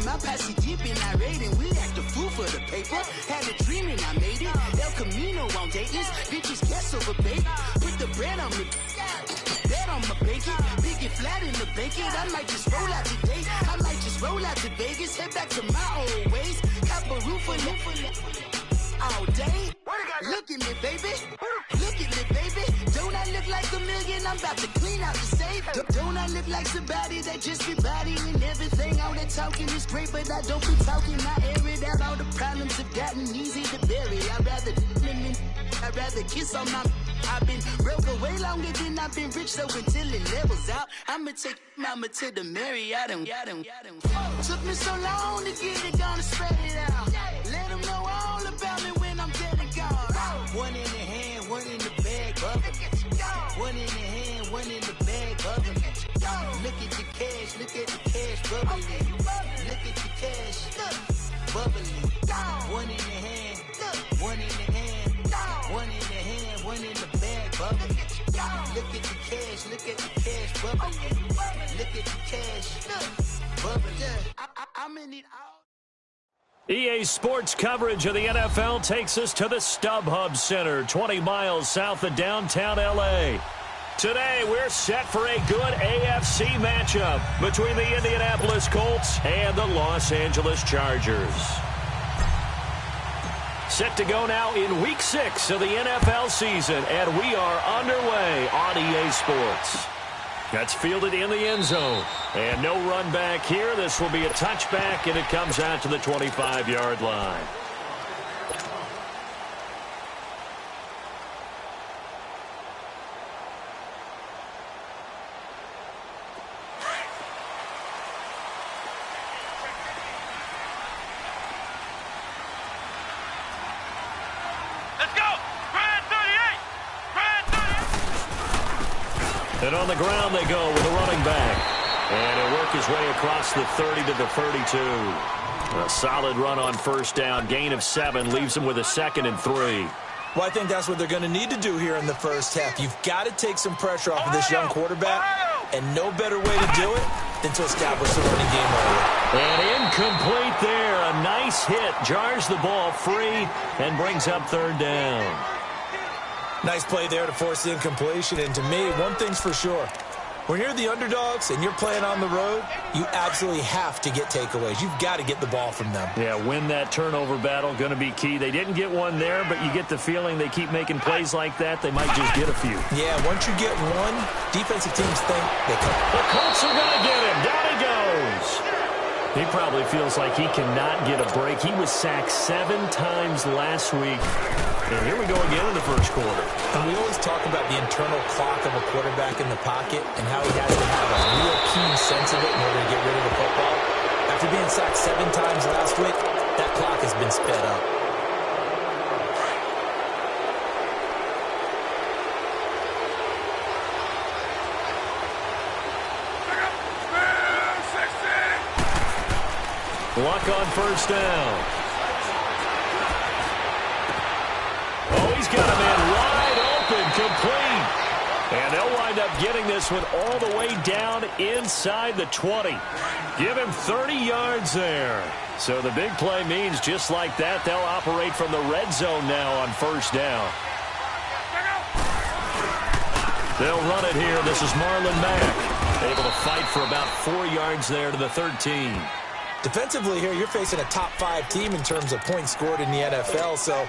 my posse deep and irate, and we act a fool for the paper. Had a dream and I made it. El Camino on Dayton's. Bitches guess over bait. Put the bread on me. Bet on my bacon. Big it flat in the bacon. I might just roll out today. I might just roll out to Vegas. Head back to my old ways. Cop a roof for all day. Look at me, baby. Look at me, baby. Don't I look like a million? I'm about to clean out the safe. Don't I look like somebody that just be bodying everything? All that talking is great, but I don't be talking. I air it out. All the problems have gotten easy to bury. I'd rather kiss on my. I've been broke way longer than I've been rich, so until it levels out, I'ma take mama to the Marriott and took me so long to get it, gonna spread it out. Let them know all about me when I'm dead and gone. One in the hand, one in the bag, bubbling. One in the hand, one in the bag, bubbling. Look at the cash, bubbling. Look at the cash, bubbling. One in the hand, one in the hand, one in the hand, one in the bag, bubbling. Look at the cash, bubbling. Look at the cash, bubbling. I'm in it all. EA Sports coverage of the NFL takes us to the StubHub Center, 20 miles south of downtown L.A. Today, we're set for a good AFC matchup between the Indianapolis Colts and the Los Angeles Chargers. Set to go now in Week 6 of the NFL season, and we are underway on EA Sports. That's fielded in the end zone. And no run back here. This will be a touchback, and it comes out to the 25-yard line. And on the ground they go with a running back. And he'll work his way across the 30 to the 32. A solid run on first down. Gain of 7 leaves him with a 2nd and 3. Well, I think that's what they're going to need to do here in the first half. You've got to take some pressure off of this young quarterback. And no better way to do it than to establish the running game early. And incomplete there. A nice hit. Jars the ball free and brings up 3rd down. Nice play there to force the incompletion. And to me, one thing's for sure. When you're the underdogs and you're playing on the road, you absolutely have to get takeaways. You've got to get the ball from them. Yeah, win that turnover battle, going to be key. They didn't get one there, but you get the feeling they keep making plays like that, they might just get a few. Yeah, once you get one, defensive teams think they can. The Colts are going to get him. Down he goes. He probably feels like he cannot get a break. He was sacked 7 times last week. And here we go again in the first quarter. And we always talk about the internal clock of a quarterback in the pocket and how he has to have a real keen sense of it in order to get rid of the football. After being sacked 7 times last week, that clock has been sped up. Luck on first down. Oh, he's got a man wide open, complete. And they'll wind up getting this one all the way down inside the 20. Give him 30 yards there. So the big play means just like that, they'll operate from the red zone now on first down. They'll run it here. This is Marlon Mack, able to fight for about 4 yards there to the 13. Defensively here, you're facing a top-5 team in terms of points scored in the NFL. So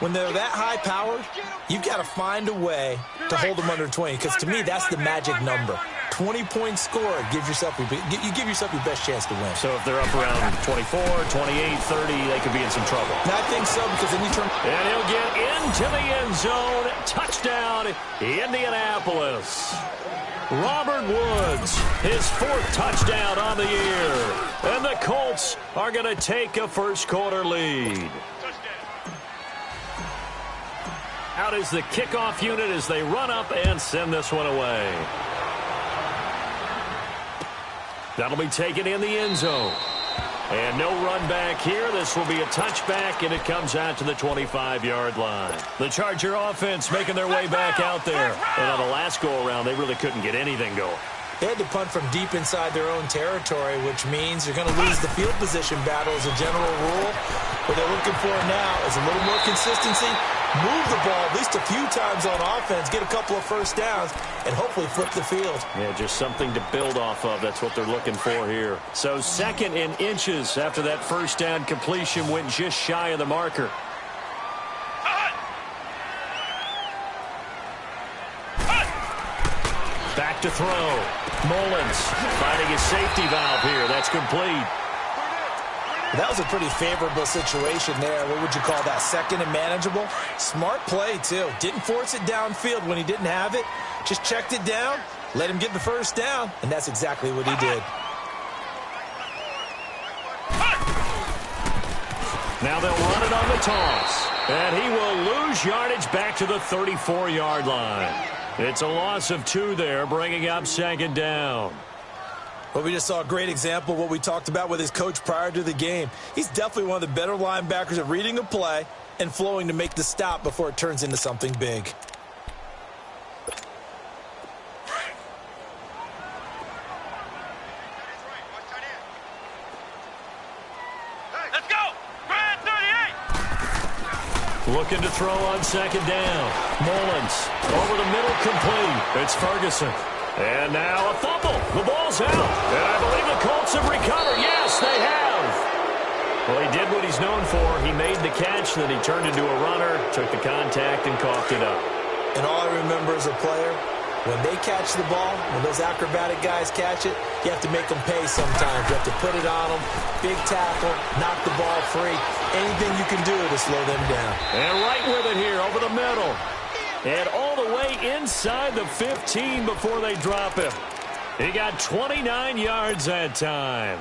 when they're that high-powered, you've got to find a way to hold them under 20. Because to me, that's the magic number. 20 points scored, you give yourself your best chance to win. So if they're up around 24, 28, 30, they could be in some trouble. And I think so, because then you turn. And he'll get into the end zone. Touchdown, Indianapolis. Robert Woods, his 4th touchdown on the year. And the Colts are going to take a first-quarter lead. Out is the kickoff unit as they run up and send this one away. That'll be taken in the end zone. And no run back here. This will be a touchback, and it comes out to the 25-yard line. The Charger offense making their way back out there. And on the last go-around, they really couldn't get anything going. They had to punt from deep inside their own territory, which means you're going to lose the field position battle as a general rule. What they're looking for now is a little more consistency, move the ball at least a few times on offense, get a couple of first downs, and hopefully flip the field. Yeah, just something to build off of. That's what they're looking for here. So 2nd and inches after that first down completion went just shy of the marker. Back to throw. Mullins finding his safety valve here. That's complete. That was a pretty favorable situation there. What would you call that? 2nd and manageable? Smart play, too. Didn't force it downfield when he didn't have it. Just checked it down, let him get the first down, and that's exactly what he did. Now they'll run it on the toss. And he will lose yardage back to the 34-yard line. It's a loss of 2 there, bringing up 2nd down. Well, we just saw a great example of what we talked about with his coach prior to the game. He's definitely one of the better linebackers at reading a play and flowing to make the stop before it turns into something big. Let's go! Grand 38! Looking to throw on 2nd down. Mullins over the middle, complete. It's Ferguson. And now a fumble. The ball's out. And I believe the Colts have recovered. Yes, they have. Well, he did what he's known for. He made the catch, then he turned into a runner, took the contact, and coughed it up. And all I remember as a player, when they catch the ball, when those acrobatic guys catch it, you have to make them pay sometimes. You have to put it on them, big tackle, knock the ball free. Anything you can do to slow them down. And right with it here over the middle. And all the way inside the 15 before they drop him. He got 29 yards that time.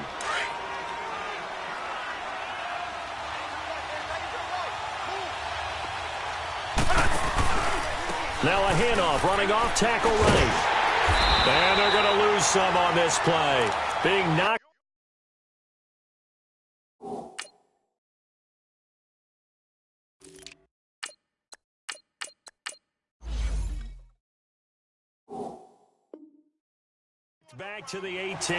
Now a handoff running off tackle right. And they're going to lose some on this play. Being knocked. Back to the 18.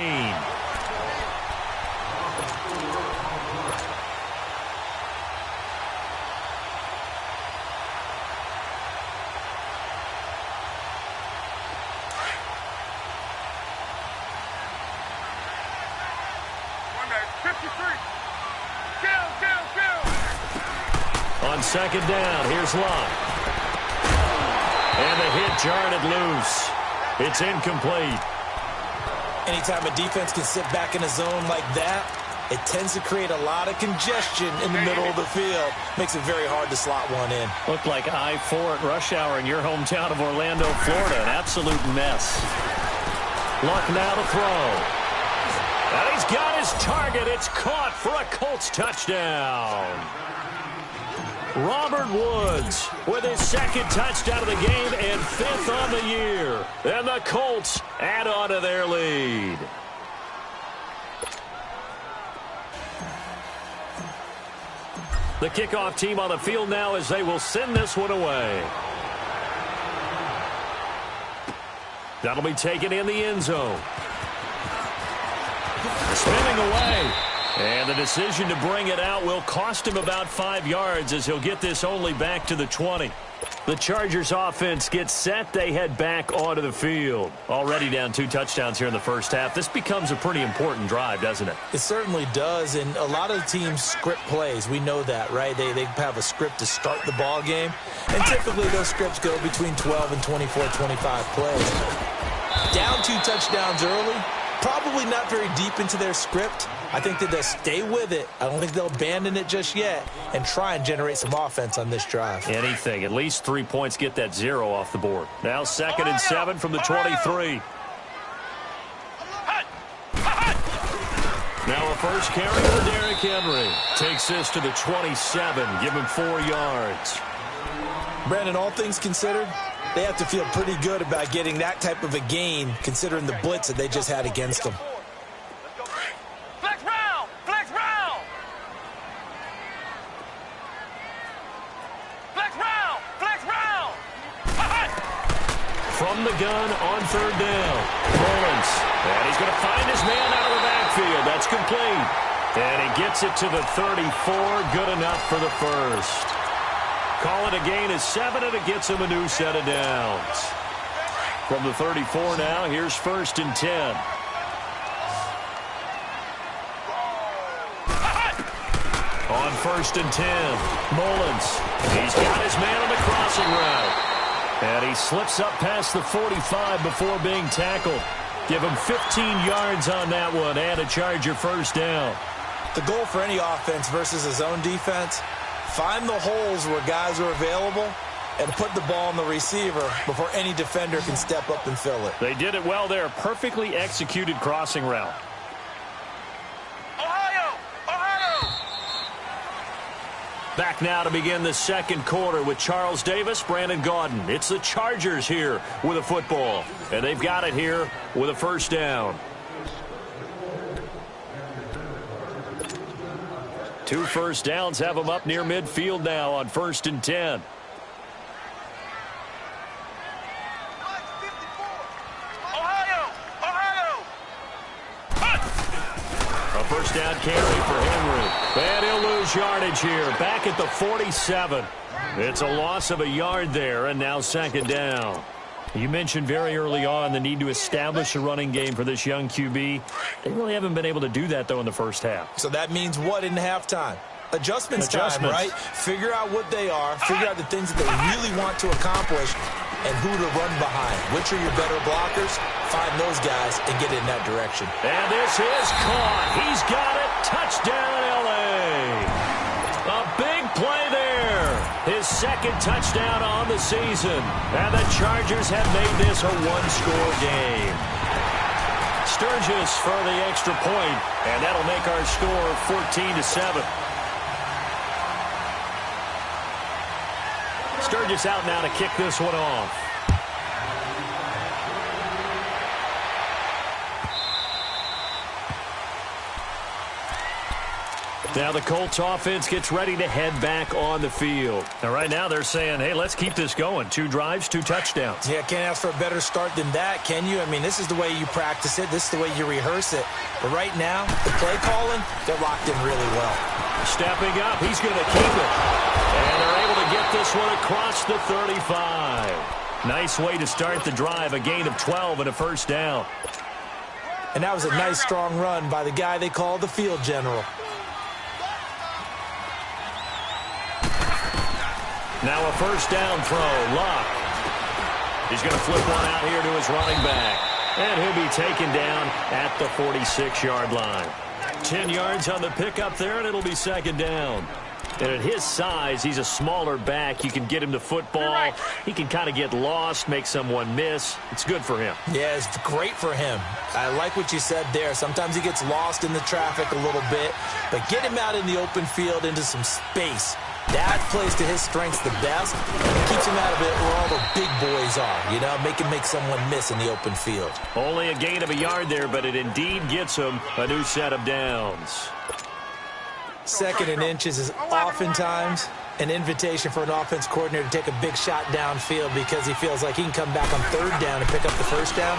On 2nd down, here's Locke. And the hit jarred it loose. It's incomplete. Anytime a defense can sit back in a zone like that, it tends to create a lot of congestion in the middle of the field. Makes it very hard to slot one in. Looked like I-4 at rush hour in your hometown of Orlando, Florida. An absolute mess. Luck now to throw. And he's got his target. It's caught for a Colts touchdown. Robert Woods with his 2nd touchdown of the game and 5th on the year. And the Colts add on to their lead. The kickoff team on the field now as they will send this one away. That'll be taken in the end zone. Spinning away. And the decision to bring it out will cost him about 5 yards as he'll get this only back to the 20. The Chargers offense gets set. They head back onto the field. Already down 2 touchdowns here in the first half. This becomes a pretty important drive, doesn't it? It certainly does, and a lot of teams script plays. We know that, right? They have a script to start the ball game, and typically those scripts go between 12 and 24, 25 plays. Down 2 touchdowns early, probably not very deep into their script. I think that they'll stay with it. I don't think they'll abandon it just yet and try and generate some offense on this drive. Anything. At least 3 points, get that 0 off the board. Now 2nd and 7 from the 23. Now a first carry for Derrick Henry. Takes this to the 27. Give him 4 yards. Brandon, all things considered, they have to feel pretty good about getting that type of a gain considering the blitz that they just had against them. From the gun on third down. Mullins. And he's going to find his man out of the backfield. That's complete. And he gets it to the 34. Good enough for the first. Call it a gain of 7, and it gets him a new set of downs. From the 34 now, here's 1st and 10. On 1st and 10, Mullins. He's got his man on the crossing route. And he slips up past the 45 before being tackled. Give him 15 yards on that one and a Charger first down. The goal for any offense versus his own defense, find the holes where guys are available and put the ball on the receiver before any defender can step up and fill it. They did it well there. Perfectly executed crossing route. Back now to begin the second quarter with Charles Davis, Brandon Gaudin. It's the Chargers here with a football, and they've got it here with a first down. 2 first downs have them up near midfield now on 1st and 10. A first down carry for Henry. And he'll lose yardage here. Back at the 47. It's a loss of a yard there, and now 2nd down. You mentioned very early on the need to establish a running game for this young QB. They really haven't been able to do that, though, in the first half. So that means what in halftime? Adjustments time, right? Figure out what they are, figure out the things that they really want to accomplish, and who to run behind. Which are your better blockers? Find those guys and get in that direction. And this is caught. He's got it. Touchdown, L.A. A big play there. His 2nd touchdown on the season. And the Chargers have made this a one-score game. Sturgis for the extra point, and that'll make our score 14-7. Sturgis out now to kick this one off. Now the Colts offense gets ready to head back on the field. Now right now they're saying, hey, let's keep this going. 2 drives, 2 touchdowns. Yeah, can't ask for a better start than that, can you? I mean, this is the way you practice it. This is the way you rehearse it. But right now, the play calling, they're locked in really well. Stepping up, he's going to keep it. And they're able to get this one across the 35. Nice way to start the drive, a gain of 12 and a first down. And that was a nice, strong run by the guy they call the field general. Now a first down throw, Luck. He's going to flip one out here to his running back. And he'll be taken down at the 46-yard line. 10 yards on the pickup there, and it'll be 2nd down. And at his size, he's a smaller back. You can get him to football. He can kind of get lost, make someone miss. It's good for him. Yeah, it's great for him. I like what you said there. Sometimes he gets lost in the traffic a little bit. But get him out in the open field into some space. That plays to his strengths the best. It keeps him out of it where all the big boys are, you know, make him make someone miss in the open field. Only a gain of a yard there, but it indeed gets him a new set of downs. 2nd and inches is oftentimes an invitation for an offense coordinator to take a big shot downfield because he feels like he can come back on 3rd down and pick up the first down.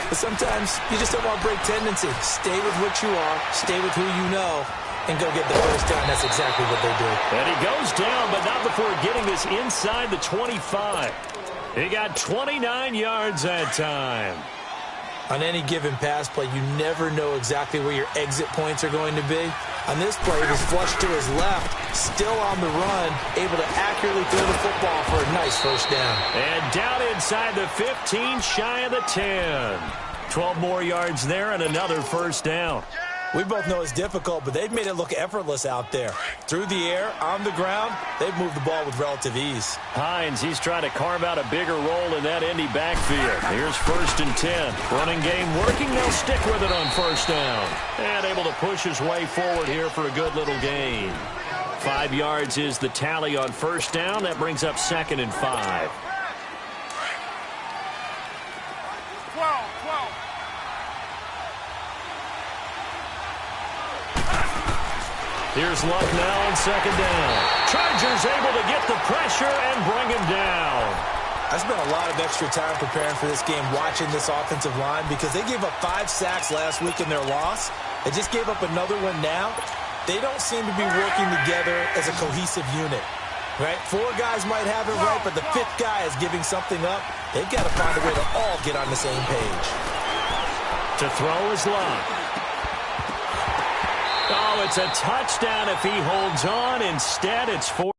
But sometimes you just don't want to break tendency. Stay with what you are, stay with who you know, and go get the first down. That's exactly what they do. And he goes down, but not before getting this inside the 25. He got 29 yards that time. On any given pass play, you never know exactly where your exit points are going to be. On this play, he was flushed to his left, still on the run, able to accurately throw the football for a nice first down. And down inside the 15, shy of the 10. 12 more yards there and another first down. We both know it's difficult, but they've made it look effortless out there. Through the air, on the ground, they've moved the ball with relative ease. Hines, he's trying to carve out a bigger role in that Indy backfield. Here's 1st and 10. Running game working. They'll stick with it on first down. And able to push his way forward here for a good little gain. 5 yards is the tally on first down. That brings up 2nd and 5. 12. Here's Luck now on 2nd down. Chargers able to get the pressure and bring him down. I spent a lot of extra time preparing for this game watching this offensive line because they gave up 5 sacks last week in their loss. They just gave up another one now. They don't seem to be working together as a cohesive unit, right? 4 guys might have it right, but the 5th guy is giving something up. They've got to find a way to all get on the same page. To throw is Love. Oh, it's a touchdown if he holds on. Instead, it's 4.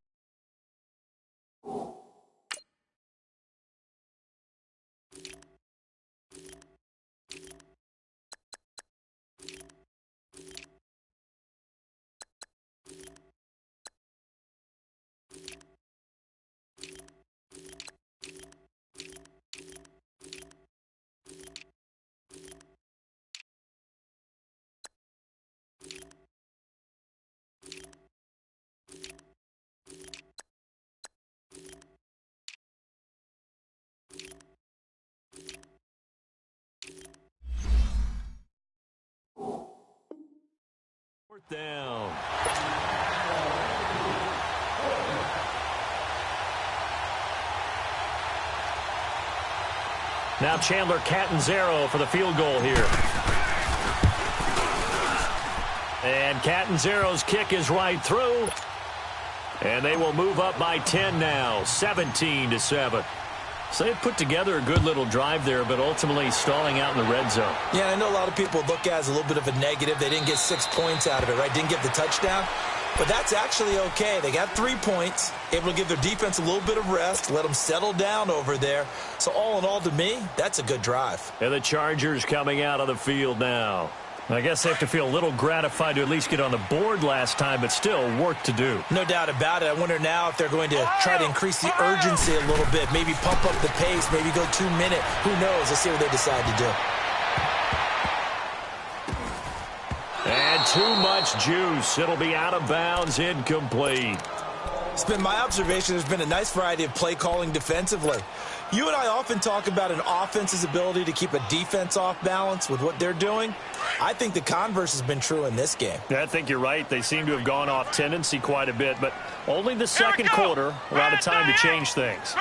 Down. Now Chandler Catanzaro for the field goal here. And Catanzaro's kick is right through. And they will move up by 10 now, 17-7. So they put together a good little drive there, but ultimately stalling out in the red zone. Yeah, I know a lot of people look at it as a little bit of a negative. They didn't get 6 points out of it, right? Didn't get the touchdown. But that's actually okay. They got 3 points, able to give their defense a little bit of rest, let them settle down over there. So all in all, to me, that's a good drive. And the Chargers coming out on the field now. I guess they have to feel a little gratified to at least get on the board last time, but still work to do. No doubt about it. I wonder now if they're going to try to increase the urgency a little bit, maybe pump up the pace, maybe go 2 minute. Who knows? Let's see what they decide to do. And too much juice. It'll be out of bounds, incomplete. It's been my observation there's been a nice variety of play calling defensively. You and I often talk about an offense's ability to keep a defense off balance with what they're doing. I think the converse has been true in this game. Yeah, I think you're right. They seem to have gone off tendency quite a bit, but only the second quarter, a lot of time to change things.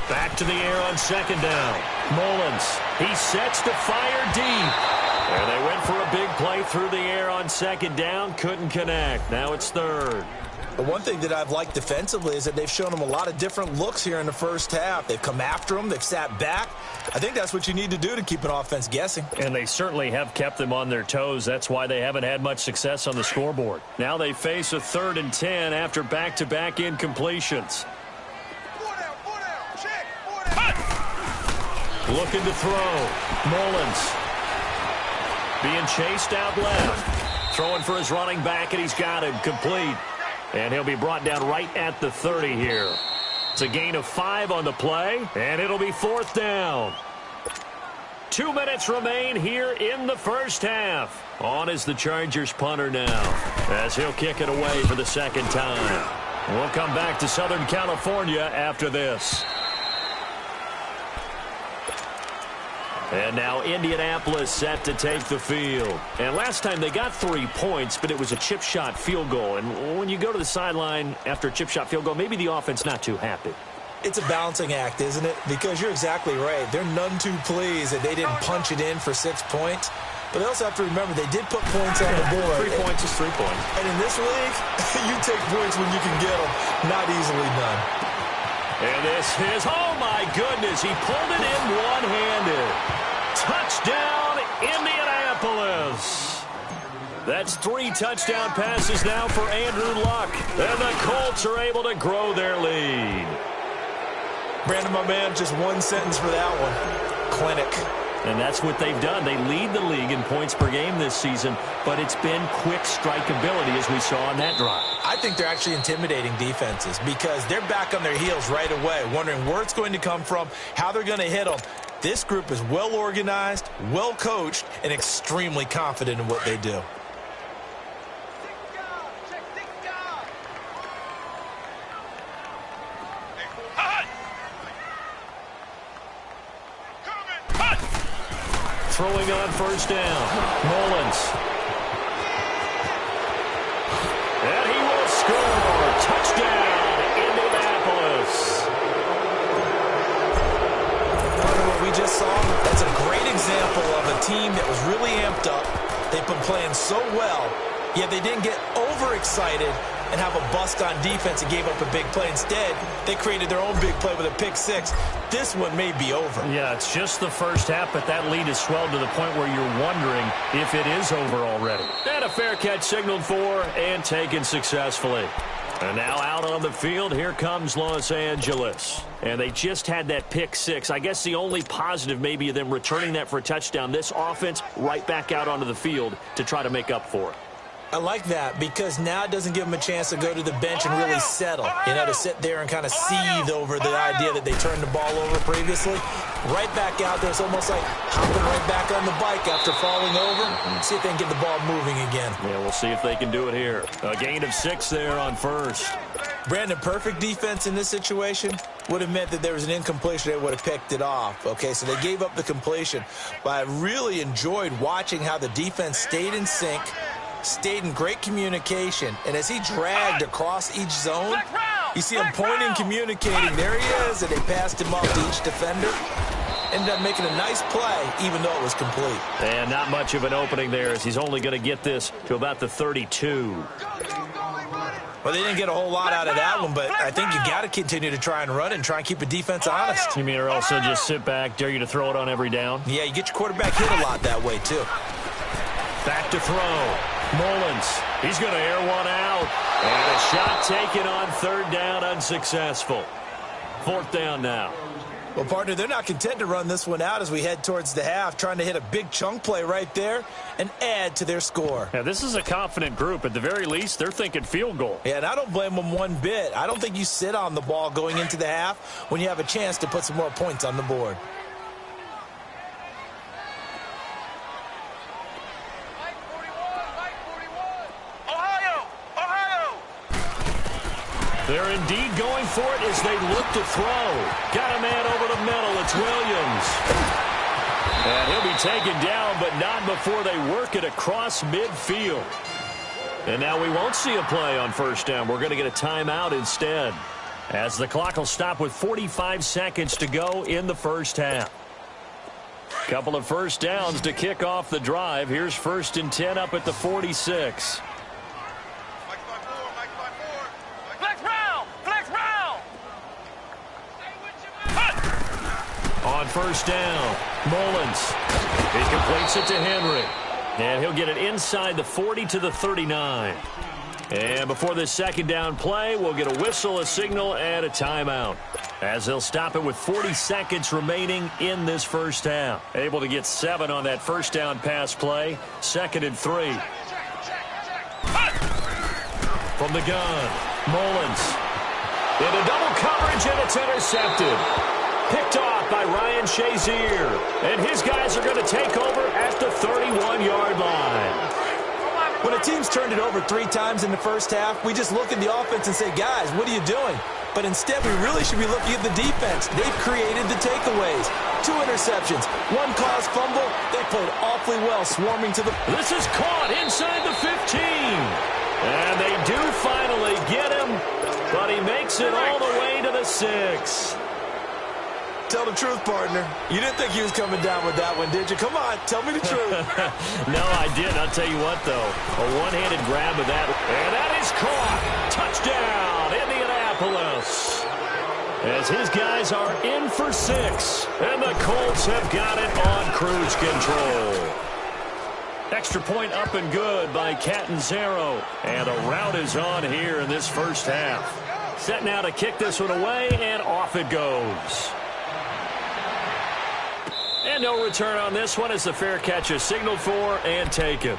Back to the air on second down. Mullins, he sets to fire deep. And they went for a big play through the air on second down, couldn't connect. Now it's third. But one thing that I've liked defensively is that they've shown them a lot of different looks here in the first half. They've come after them. They've sat back. I think that's what you need to do to keep an offense guessing. And they certainly have kept them on their toes. That's why they haven't had much success on the scoreboard. Now they face a 3rd and 10 after back-to-back incompletions. Looking to throw. Mullins being chased out left. Throwing for his running back, and he's got him complete. And he'll be brought down right at the 30 here. It's a gain of 5 on the play, and it'll be 4th down. 2 minutes remain here in the first half. On is the Chargers punter now, as he'll kick it away for the second time. We'll come back to Southern California after this. And now Indianapolis set to take the field. And last time they got 3 points, but it was a chip shot field goal. And when you go to the sideline after a chip shot field goal, maybe the offense not too happy. It's a balancing act, isn't it? Because you're exactly right. They're none too pleased that they didn't punch it in for 6 points. But they also have to remember they did put points on the board. 3 points is 3 points. And in this league, you take points when you can get them. Not easily done. And this is, oh my goodness, he pulled it in one-handed. Touchdown, Indianapolis. That's 3 touchdown passes now for Andrew Luck. And the Colts are able to grow their lead. Brandon, my man, just 1 sentence for that one. Clinic. And that's what they've done. They lead the league in points per game this season, but it's been quick strikeability as we saw on that drive. I think they're actually intimidating defenses because they're back on their heels right away, wondering where it's going to come from, how they're going to hit them. This group is well organized, well coached, and extremely confident in what they do. Throwing on first down, Mullins. And he will score. Touchdown, Indianapolis. Yeah, they didn't get overexcited and have a bust on defense and gave up a big play. Instead, they created their own big play with a pick six. This one may be over. Yeah, it's just the first half, but that lead has swelled to the point where you're wondering if it is over already. And a fair catch signaled for and taken successfully. And now out on the field, here comes Los Angeles. And they just had that pick six. I guess the only positive maybe of them returning that for a touchdown. This offense right back out onto the field to try to make up for it. I like that because now it doesn't give them a chance to go to the bench and really settle, to sit there and kind of seethe over the idea that they turned the ball over previously. Right back out there. It's almost like hopping right back on the bike after falling over. See if they can get the ball moving again. Yeah, we'll see if they can do it here. A gain of 6 there on first. Brandon, perfect defense in this situation would have meant that there was an incompletion. They would have picked it off. Okay, so they gave up the completion. But I really enjoyed watching how the defense stayed in sync, stayed in great communication, and as he dragged across each zone, you see him pointing, communicating. There he is, and they passed him off to each defender. Ended up making a nice play, even though it was complete. And not much of an opening there, as he's only going to get this to about the 32. Well, they didn't get a whole lot out of that one, but I think you got to continue to try and run and try and keep the defense honest. You mean or also just sit back, dare you to throw it on every down? Yeah, you get your quarterback hit a lot that way, too. Back to throw. Mullins, he's going to air one out. And a shot taken on third down, unsuccessful. Fourth down now. Well, partner, they're not content to run this one out as we head towards the half, trying to hit a big chunk play right there and add to their score. Yeah, this is a confident group. At the very least, they're thinking field goal. Yeah, and I don't blame them one bit. I don't think you sit on the ball going into the half when you have a chance to put some more points on the board. They're indeed going for it as they look to throw. Got a man over the middle. It's Williams. And he'll be taken down, but not before they work it across midfield. And now we won't see a play on first down. We're going to get a timeout instead, as the clock will stop with 45 seconds to go in the first half. Couple of first downs to kick off the drive. Here's 1st and 10 up at the 46. On first down, Mullins. He completes it to Henry. And he'll get it inside the 40 to the 39. And before this second down play, we'll get a whistle, a signal, and a timeout, as they'll stop it with 40 seconds remaining in this first half. Able to get 7 on that first down pass play. 2nd and 3. From the gun, Mullins. Into double coverage, and it's intercepted. Picked off by Ryan Shazier. And his guys are going to take over at the 31-yard line. When a team's turned it over 3 times in the first half, we just look at the offense and say, guys, what are you doing? But instead, we really should be looking at the defense. They've created the takeaways. 2 interceptions, 1 caused fumble. They played awfully well, swarming to the... This is caught inside the 15. And they do finally get him, but he makes it all the way to the 6. Tell the truth, partner. You didn't think he was coming down with that one, did you? Come on, tell me the truth. No, I didn't. I'll tell you what, though. A one-handed grab of that. And that is caught. Touchdown, Indianapolis. As his guys are in for 6. And the Colts have got it on cruise control. Extra point up and good by Catanzaro. And a rout is on here in this first half. Set now to kick this one away, and off it goes. And no return on this one as the fair catch is signaled for and taken.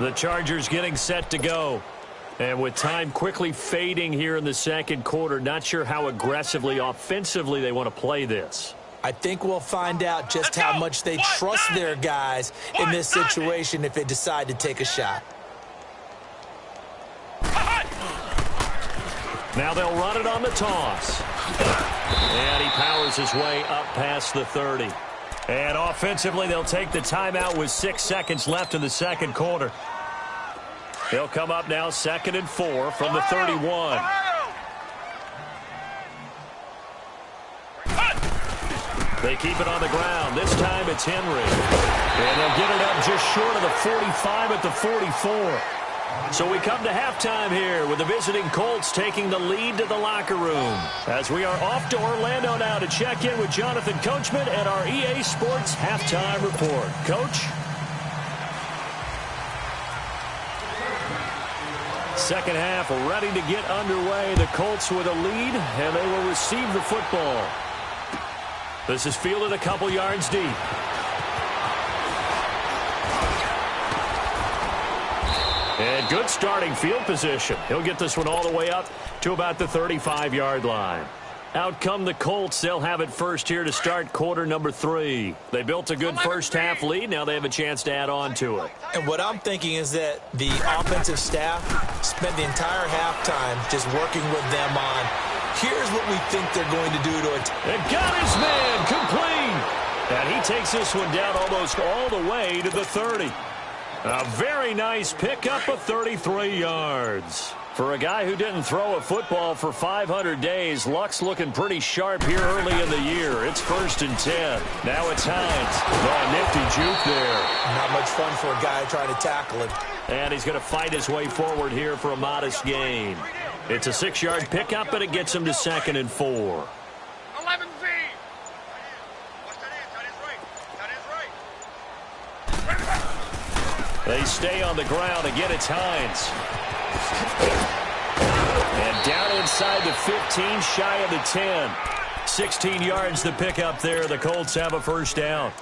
The Chargers getting set to go. And with time quickly fading here in the second quarter, not sure how aggressively, offensively they want to play this. I think we'll find out just how much they trust their guys in this situation if they decide to take a shot. Now they'll run it on the toss. And he powers his way up past the 30. And offensively, they'll take the timeout with 6 seconds left in the second quarter. They'll come up now 2nd and 4 from the 31. They keep it on the ground. This time it's Henry. And they'll get it up just short of the 45 at the 44. So we come to halftime here with the visiting Colts taking the lead to the locker room. As we are off to Orlando now to check in with Jonathan Coachman and our EA Sports halftime report. Coach? Second half ready to get underway. The Colts with a lead, and they will receive the football. This is fielded a couple yards deep. And good starting field position. He'll get this one all the way up to about the 35-yard line. Out come the Colts. They'll have it first here to start quarter number 3. They built a good first-half lead. Now they have a chance to add on to it. And what I'm thinking is that the offensive staff spent the entire halftime just working with them on, here's what we think they're going to do to it. And got his man complete. And he takes this one down almost all the way to the 30. A very nice pickup of 33 yards. For a guy who didn't throw a football for 500 days, luck's looking pretty sharp here early in the year. It's 1st and 10. Now it's Hines. Oh, nifty juke there. Not much fun for a guy trying to tackle him. And he's going to fight his way forward here for a modest gain. It's a 6-yard pickup, and it gets him to 2nd and 4. 11 feet. They stay on the ground. Again, it's Hines. And down inside the 15, shy of the 10. 16 yards to pick up there. The Colts have a first down.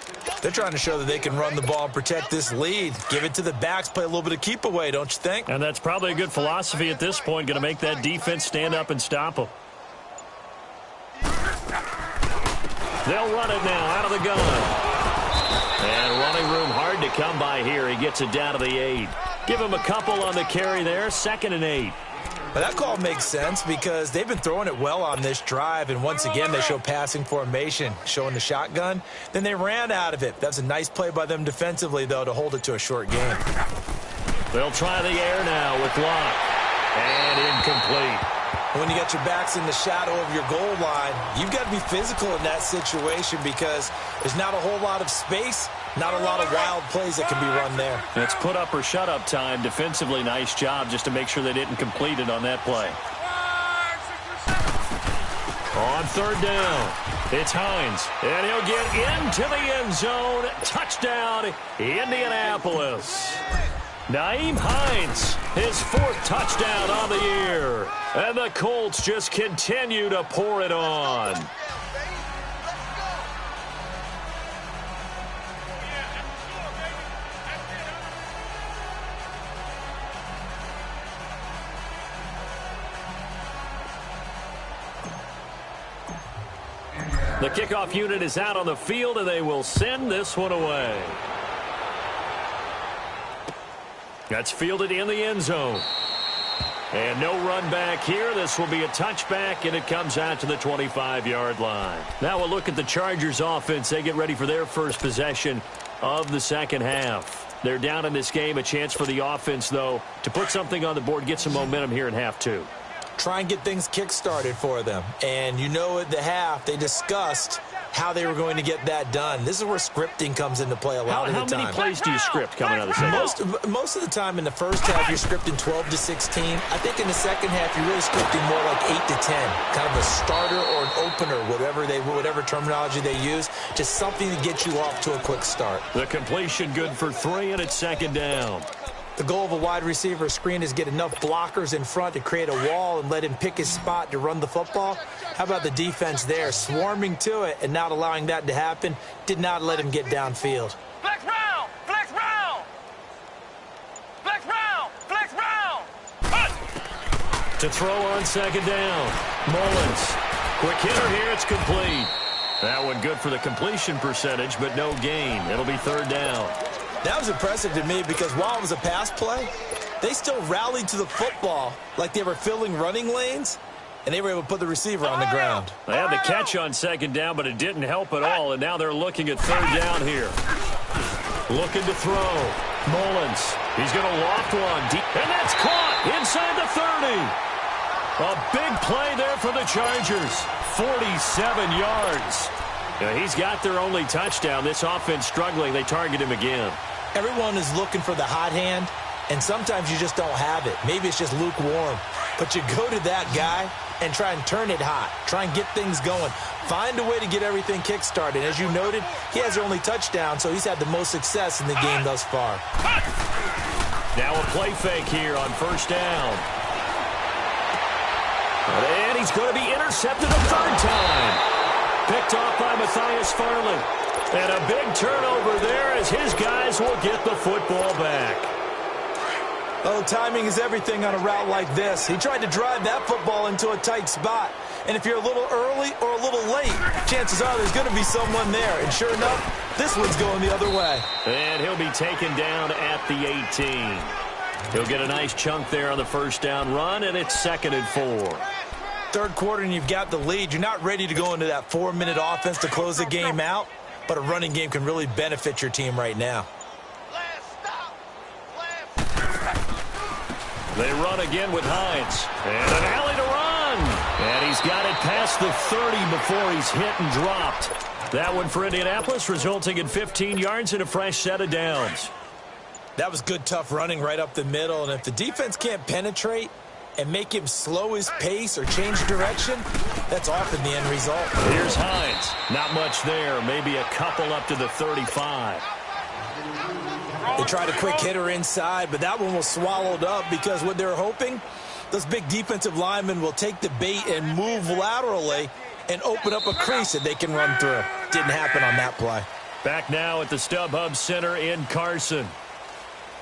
They're trying to show that they can run the ball and protect this lead. Give it to the backs, play a little bit of keep away, don't you think? And that's probably a good philosophy at this point. Going to make that defense stand up and stop them. They'll run it now out of the gun. And running room hard to come by here. He gets it down to the 8. Give him a couple on the carry there. 2nd and 8. But that call makes sense because they've been throwing it well on this drive, and once again they show passing formation, showing the shotgun. Then they ran out of it. That's a nice play by them defensively, though, to hold it to a short game. They'll try the air now with Locke. And incomplete. When you got your backs in the shadow of your goal line, you've got to be physical in that situation because there's not a whole lot of space, not a lot of wild plays that can be run there. It's put up or shut up time. Defensively, nice job just to make sure they didn't complete it on that play. On 3rd down, it's Hines. And he'll get into the end zone. Touchdown, Indianapolis. Nyheim Hines, his 4th touchdown on the year. And the Colts just continue to pour it on. The kickoff unit is out on the field, and they will send this one away. That's fielded in the end zone. And no run back here. This will be a touchback, and it comes out to the 25-yard line. Now we'll look at the Chargers offense. They get ready for their first possession of the second half. They're down in this game. A chance for the offense, though, to put something on the board, get some momentum here in half 2. Try and get things kick-started for them. And you know at the half, they discussed how they were going to get that done. This is where scripting comes into play a lot of the time. How many plays do you script coming out of the second half? Most of the time in the first half, you're scripting 12 to 16. I think in the second half, you're really scripting more like 8 to 10. Kind of a starter or an opener, whatever terminology they use. Just something to get you off to a quick start. The completion good for 3, and it's 2nd down. The goal of a wide receiver screen is get enough blockers in front to create a wall and let him pick his spot to run the football. How about the defense there, swarming to it and not allowing that to happen? Did not let him get downfield. Flex round! Flex round! Flex round! Flex round! To throw on 2nd down. Mullins. Quick hitter here. It's complete. That one good for the completion percentage, but no gain. It'll be 3rd down. That was impressive to me because while it was a pass play, they still rallied to the football like they were filling running lanes, and they were able to put the receiver on the ground. They had the catch on 2nd down, but it didn't help at all, and now they're looking at 3rd down here. Looking to throw. Mullins. He's going to loft one deep, and that's caught inside the 30. A big play there for the Chargers. 47 yards. He's got their only touchdown. This offense struggling. They target him again. Everyone is looking for the hot hand. And sometimes you just don't have it. Maybe it's just lukewarm. But you go to that guy and try and turn it hot. Try and get things going. Find a way to get everything kick-started. As you noted, he has their only touchdown, so he's had the most success in the game thus far. Now a play fake here on first down. And he's going to be intercepted a third time. Picked off by Matthias Farley. And a big turnover there as his guys will get the football back. Oh, timing is everything on a route like this. He tried to drive that football into a tight spot. And if you're a little early or a little late, chances are there's going to be someone there. And sure enough, this one's going the other way. And he'll be taken down at the 18. He'll get a nice chunk there on the first down run, and it's 2nd and 4. Third quarter, and you've got the lead. You're not ready to go into that 4-minute offense to close the game out, but a running game can really benefit your team right now. They run again with Hines. And an alley to run. And he's got it past the 30 before he's hit and dropped. That one for Indianapolis, resulting in 15 yards and a fresh set of downs. That was good, tough running right up the middle. And if the defense can't penetrate and make him slow his pace or change direction, that's often the end result. Here's Hines. Not much there. Maybe a couple up to the 35. They tried a quick hitter inside, but that one was swallowed up because what they're hoping, those big defensive linemen will take the bait and move laterally and open up a crease that they can run through. Didn't happen on that play. Back now at the StubHub Center in Carson.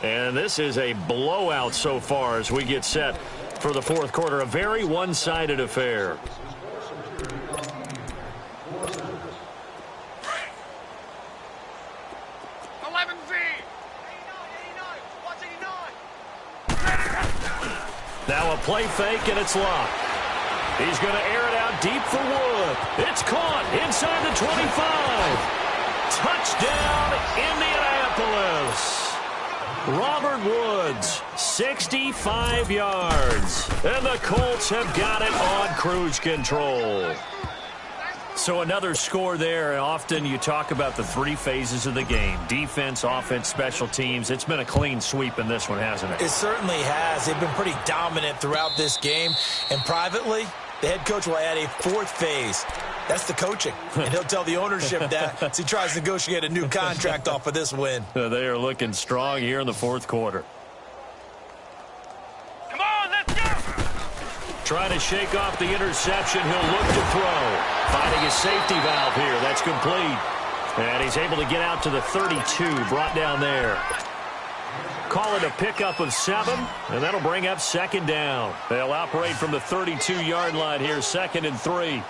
And this is a blowout so far as we get set for the fourth quarter. A very one-sided affair. Now a play fake, and it's locked. He's going to air it out deep for Wood. It's caught inside the 25. Touchdown, Indianapolis. Robert Woods, 65 yards. And the Colts have got it on cruise control. So another score there. Often you talk about the three phases of the game. Defense, offense, special teams. It's been a clean sweep in this one, hasn't it? It certainly has. They've been pretty dominant throughout this game. And privately, the head coach will add a fourth phase. That's the coaching. And he'll tell the ownership that as he tries to negotiate a new contract off of this win. They are looking strong here in the fourth quarter. Come on, let's go! Trying to shake off the interception. He'll look to throw. Finding his safety valve here. That's complete. And he's able to get out to the 32. Brought down there. Call it a pickup of 7. And that'll bring up 2nd down. They'll operate from the 32-yard line here. 2nd and 3.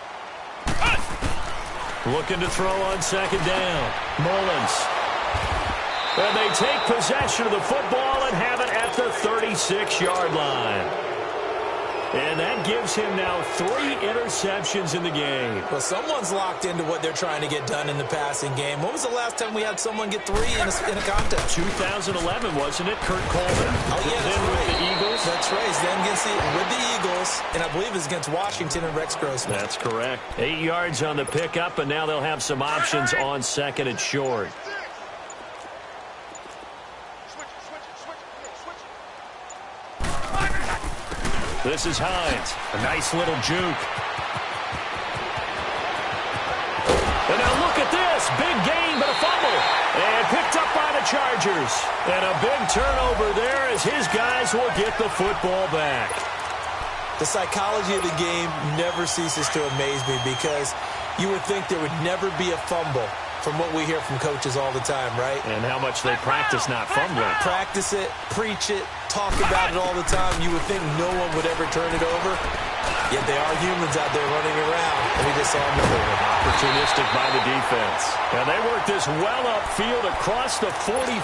Looking to throw on 2nd down. Mullins. And they take possession of the football and have it at the 36-yard line. And that gives him now 3 interceptions in the game. Well, someone's locked into what they're trying to get done in the passing game. When was the last time we had someone get 3 in a contest? 2011, wasn't it? Kurt Coleman. Oh, yeah, that's then right. with the Eagles. That's right. He's then with the Eagles, and I believe it's against Washington and Rex Grossman. That's correct. 8 yards on the pickup, and now they'll have some options on 2nd and short. This is Hines. A nice little juke. And now look at this. Big gain, but a fumble. And picked up by the Chargers. And a big turnover there as his guys will get the football back. The psychology of the game never ceases to amaze me because you would think there would never be a fumble from what we hear from coaches all the time, right? And how much they practice not fumbling. Practice it, preach it, talk about it all the time. You would think no one would ever turn it over. Yet they are humans out there running around. And we just saw them over. Opportunistic by the defense. And they work this well upfield across the 45.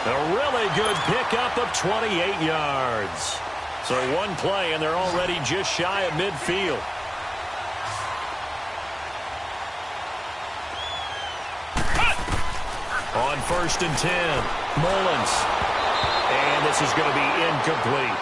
A really good pickup of 28 yards. So one play, and they're already just shy of midfield. On 1st and 10, Mullins. And this is going to be incomplete.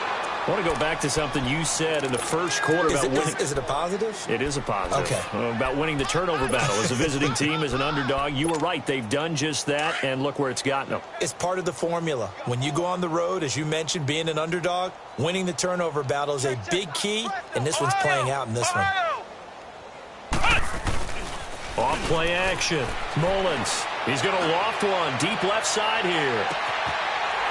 I want to go back to something you said in the first quarter about winning. Is it a positive? It is a positive. Okay. About winning the turnover battle. As a visiting team, as an underdog, you were right. They've done just that, and look where it's gotten them. It's part of the formula. When you go on the road, as you mentioned, being an underdog, winning the turnover battle is a big key, and this one's playing out in this one. Off play action. Mullins. He's going to loft one. Deep left side here.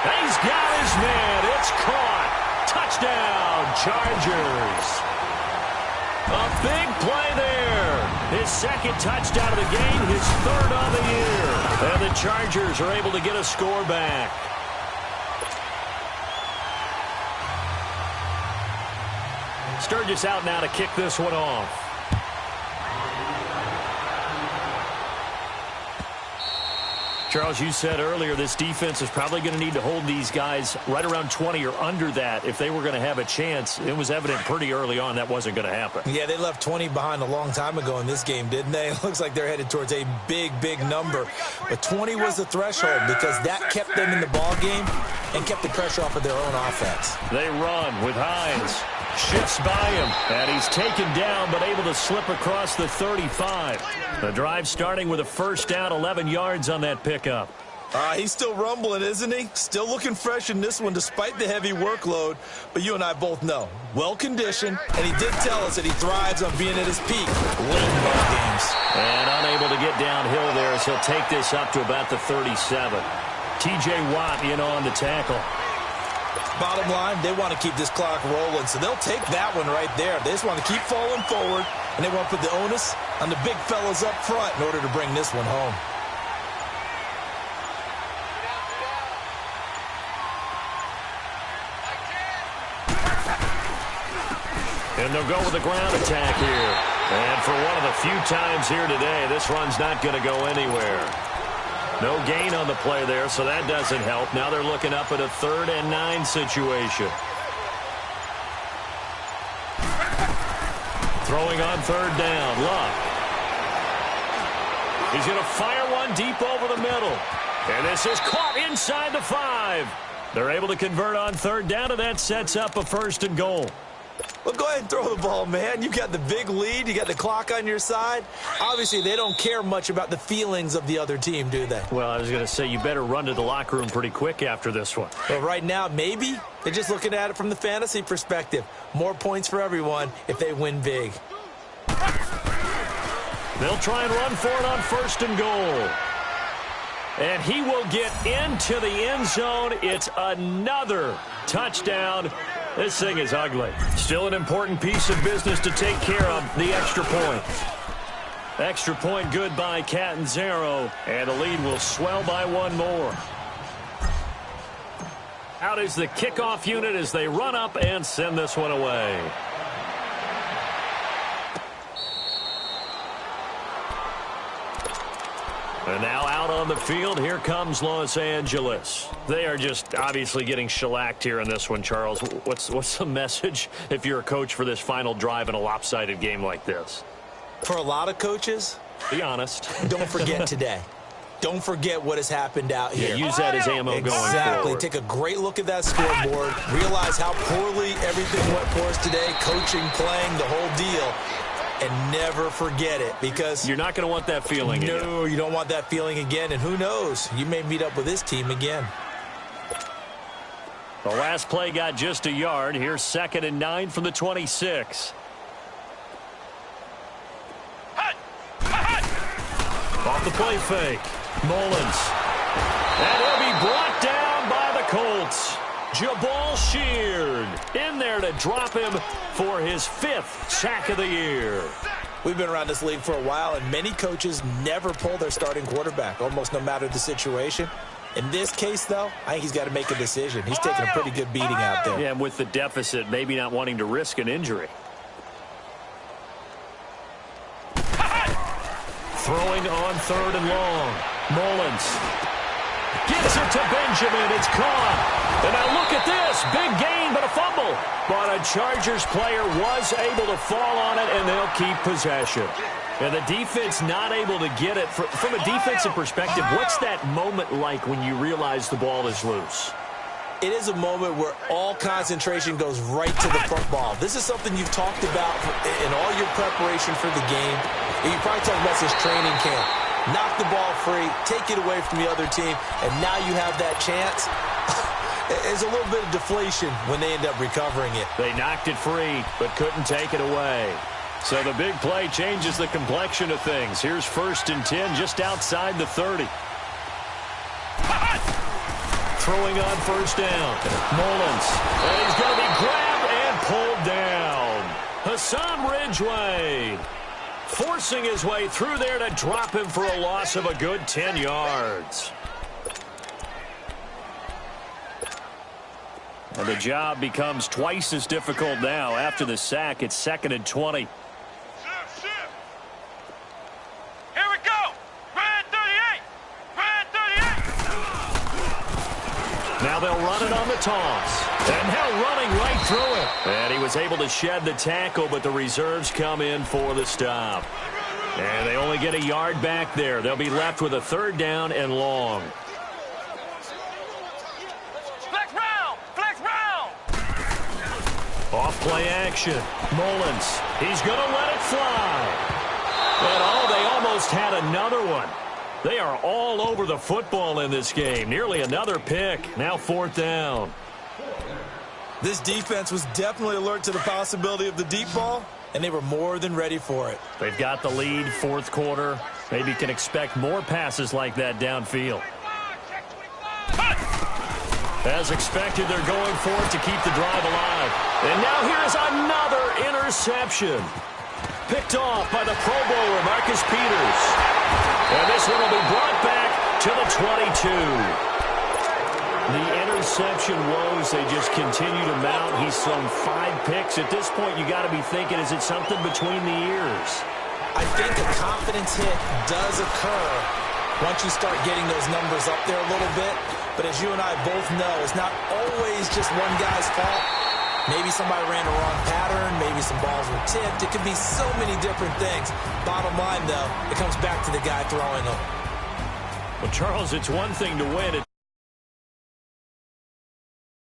He's got his man. It's caught. Touchdown, Chargers. A big play there. His second touchdown of the game, his third on the year. And the Chargers are able to get a score back. Sturgis out now to kick this one off. Charles, you said earlier this defense is probably going to need to hold these guys right around 20 or under that if they were going to have a chance. It was evident pretty early on that wasn't going to happen. Yeah, they left 20 behind a long time ago in this game, didn't they? It looks like they're headed towards a big, big number. But 20 was the threshold because that kept them in the ball game and kept the pressure off of their own offense. They run with Hines. Shifts by him, and he's taken down but able to slip across the 35. The drive starting with a first down, 11 yards on that pickup. He's still rumbling, isn't he? Still looking fresh in this one despite the heavy workload. But you and I both know, well-conditioned, and he did tell us that he thrives on being at his peak late in ball games. And unable to get downhill there as he'll take this up to about the 37. T.J. Watt in on the tackle. Bottom line, they want to keep this clock rolling, so they'll take that one right there. They just want to keep falling forward, and they want to put the onus on the big fellas up front in order to bring this one home. And they'll go with the ground attack here. And for one of the few times here today, this run's not going to go anywhere. No gain on the play there, so that doesn't help. Now they're looking up at a 3rd and 9 situation. Throwing on 3rd down, Luck. He's going to fire one deep over the middle. And this is caught inside the 5. They're able to convert on 3rd down, and that sets up a 1st and goal. Well, go ahead and throw the ball, man. You've got the big lead. You got the clock on your side. Obviously, they don't care much about the feelings of the other team, do they? Well, I was going to say you better run to the locker room pretty quick after this one. Well, right now, maybe they're just looking at it from the fantasy perspective. More points for everyone if they win big. They'll try and run for it on 1st and goal. And he will get into the end zone. It's another touchdown. This thing is ugly. Still an important piece of business to take care of, the extra point. Extra point good by Catanzaro, and the lead will swell by one more. Out is the kickoff unit as they run up and send this one away. And now out on the field, here comes Los Angeles. They are just obviously getting shellacked here in this one, Charles. What's the message if you're a coach for this final drive in a lopsided game like this? For a lot of coaches, be honest. Don't forget today. Don't forget what has happened out here. Yeah, use that as ammo going forward. Exactly. Take a great look at that scoreboard. Realize how poorly everything went for us today. Coaching, playing, the whole deal. And never forget it, because you're not going to want that feeling again. No, you don't want that feeling again. And who knows? You may meet up with this team again. The last play got just a yard. Here's 2nd and 9 from the 26. Off the play fake. Mullins. And he'll be brought down by the Colts. Jabal Sheard in there to drop him for his 5th sack of the year. We've been around this league for a while, and many coaches never pull their starting quarterback, almost no matter the situation. In this case, though, I think he's got to make a decision. He's taking a pretty good beating out there. Yeah, and with the deficit, maybe not wanting to risk an injury. Throwing on 3rd and long. Mullins gets it to Benjamin. It's caught. And now look at this. Big gain, but a fumble. But a Chargers player was able to fall on it, and they'll keep possession. And the defense not able to get it. From a defensive perspective, what's that moment like when you realize the ball is loose? It is a moment where all concentration goes right to the football. This is something you've talked about in all your preparation for the game. And you probably talked about this training camp. Knock the ball free, take it away from the other team, and now you have that chance. There's a little bit of deflation when they end up recovering it. They knocked it free, but couldn't take it away. So the big play changes the complexion of things. Here's 1st and 10 just outside the 30. Throwing on 1st down. Mullins. And he's going to be grabbed and pulled down. Hassan Ridgeway forcing his way through there to drop him for a loss of a good 10 yards. And the job becomes twice as difficult now. After the sack, it's 2nd and 20. Now they'll run it on the toss. And now running right through it. And he was able to shed the tackle, but the reserves come in for the stop. And they only get a yard back there. They'll be left with a 3rd down and long. Flex round! Flex round! Off play action. Mullins. He's going to let it fly. And they almost had another one. They are all over the football in this game. Nearly another pick. Now 4th down. This defense was definitely alert to the possibility of the deep ball, and they were more than ready for it. They've got the lead, 4th quarter. Maybe can expect more passes like that downfield. As expected, they're going for it to keep the drive alive. And now here's another interception. Picked off by the Pro Bowler, Marcus Peters. And this one will be brought back to the 22. The interception woes, they just continue to mount. He's thrown 5 picks. At this point, you got to be thinking, is it something between the ears? I think a confidence hit does occur once you start getting those numbers up there a little bit. But as you and I both know, it's not always just one guy's fault. Maybe somebody ran a wrong pattern. Maybe some balls were tipped. It could be so many different things. Bottom line, though, it comes back to the guy throwing them. Well, Charles, it's one thing to win.